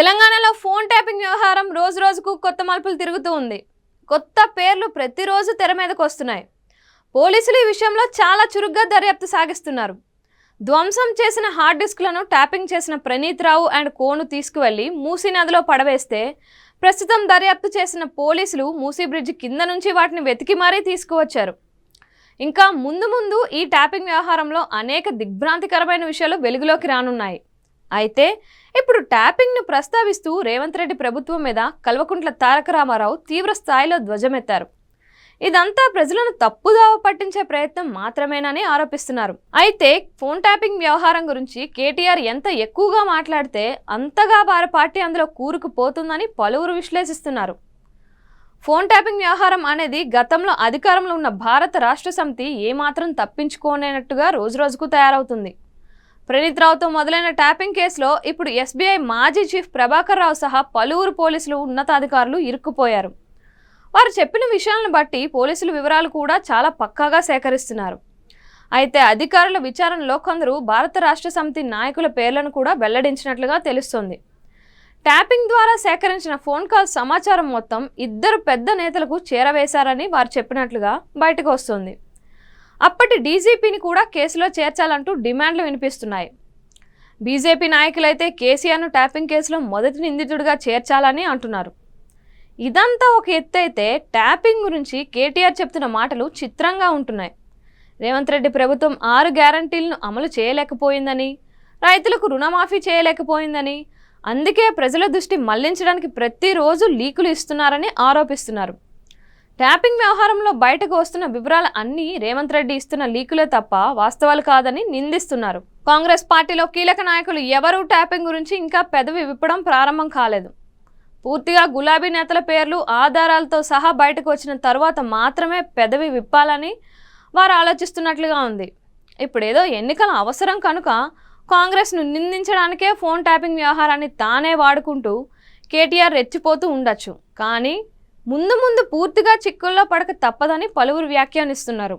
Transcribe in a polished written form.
తెలంగాణలో phone tapping వ్యవహారం రోజు రోజుకు కొత్త మలుపులు తిరుగుతూ ఉంది. కొత్త పేర్లు ప్రతిరోజు తెర మీదకు వస్తున్నాయి. పోలీసులు ఈ విషయంలో చాలా చురుగ్గా దర్యాప్తు సాగిస్తున్నారు. ధ్వంసం చేసిన హార్డ్ డిస్క్లను ట్యాపింగ్ చేసిన ప్రణీత్ రావు అండ్ కోను తీసుకువెళ్లి మూసీ నదిలో పడవేస్తే ప్రస్తుతం దర్యాప్తు చేసిన పోలీసులు మూసీ బ్రిడ్జ్ కింద నుంచి వాటిని వెతికి మరీ తీసుకువచ్చారు. ఇంకా ముందు ముందు ఈ ట్యాపింగ్ వ్యవహారంలో అనేక దిగ్భ్రాంతికరమైన విషయాలు వెలుగులోకి రానున్నాయి. అయితే ఇప్పుడు ట్యాపింగ్ను ప్రస్తావిస్తూ రేవంత్ రెడ్డి ప్రభుత్వం మీద కల్వకుంట్ల తారక రామారావు తీవ్ర స్థాయిలో ధ్వజమెత్తారు. ఇదంతా ప్రజలను తప్పుదావ పట్టించే ప్రయత్నం మాత్రమేనని ఆరోపిస్తున్నారు. అయితే ఫోన్ ట్యాపింగ్ వ్యవహారం గురించి కేటీఆర్ ఎంత ఎక్కువగా మాట్లాడితే అంతగా వారి పార్టీ అందులో కూరుకుపోతుందని పలువురు విశ్లేషిస్తున్నారు. ఫోన్ ట్యాపింగ్ వ్యవహారం అనేది గతంలో అధికారంలో ఉన్న భారత రాష్ట్ర సమితి ఏమాత్రం తప్పించుకోలేనట్టుగా రోజురోజుకు తయారవుతుంది. ప్రణీత్ రావుతో మొదలైన ట్యాపింగ్ కేసులో ఇప్పుడు ఎస్బీఐ మాజీ చీఫ్ ప్రభాకర్ రావు సహా పలువురు పోలీసులు ఉన్నతాధికారులు ఇరుక్కుపోయారు. వారు చెప్పిన విషయాలను బట్టి పోలీసులు వివరాలు కూడా చాలా పక్కాగా సేకరిస్తున్నారు. అయితే అధికారుల విచారణలో కొందరు భారత రాష్ట్ర సమితి నాయకుల పేర్లను కూడా వెల్లడించినట్లుగా తెలుస్తోంది. ట్యాపింగ్ ద్వారా సేకరించిన ఫోన్ కాల్ సమాచారం మొత్తం ఇద్దరు పెద్ద నేతలకు చేరవేశారని వారు చెప్పినట్లుగా బయటకు వస్తుంది. అప్పటి డీజీపీని కూడా కేసులో చేర్చాలంటూ డిమాండ్లు వినిపిస్తున్నాయి. బీజేపీ నాయకులైతే కేసీఆర్ను ట్యాపింగ్ కేసులో మొదటి నిందితుడిగా చేర్చాలని అంటున్నారు. ఇదంతా ఒక ఎత్తు అయితే ట్యాపింగ్ గురించి కేటీఆర్ చెప్తున్న మాటలు చిత్రంగా ఉంటున్నాయి. రేవంత్ రెడ్డి ప్రభుత్వం 6 గ్యారంటీలను అమలు చేయలేకపోయిందని, రైతులకు రుణమాఫీ చేయలేకపోయిందని, అందుకే ప్రజల దృష్టి మళ్లించడానికి ప్రతిరోజు లీకులు ఇస్తున్నారని ఆరోపిస్తున్నారు. ట్యాపింగ్ వ్యవహారంలో బయటకు వస్తున్న వివరాలు అన్నీ రేవంత్ రెడ్డి ఇస్తున్న లీకులే తప్ప వాస్తవాలు కాదని నిందిస్తున్నారు. కాంగ్రెస్ పార్టీలో కీలక నాయకులు ఎవరూ ట్యాపింగ్ గురించి ఇంకా పెదవి విప్పడం ప్రారంభం కాలేదు. పూర్తిగా గులాబీ నేతల పేర్లు ఆధారాలతో సహా బయటకు వచ్చిన తరువాత మాత్రమే పెదవి విప్పాలని వారు ఆలోచిస్తున్నట్లుగా ఉంది. ఇప్పుడేదో ఎన్నికల అవసరం కనుక కాంగ్రెస్ను నిందించడానికే ఫోన్ ట్యాపింగ్ వ్యవహారాన్ని తానే వాడుకుంటూ కేటీఆర్ రెచ్చిపోతూ ఉండొచ్చు. కానీ ముందు ముందు పూర్తిగా చిక్కుల్లో పడక తప్పదని పలువురు వ్యాఖ్యానిస్తున్నారు.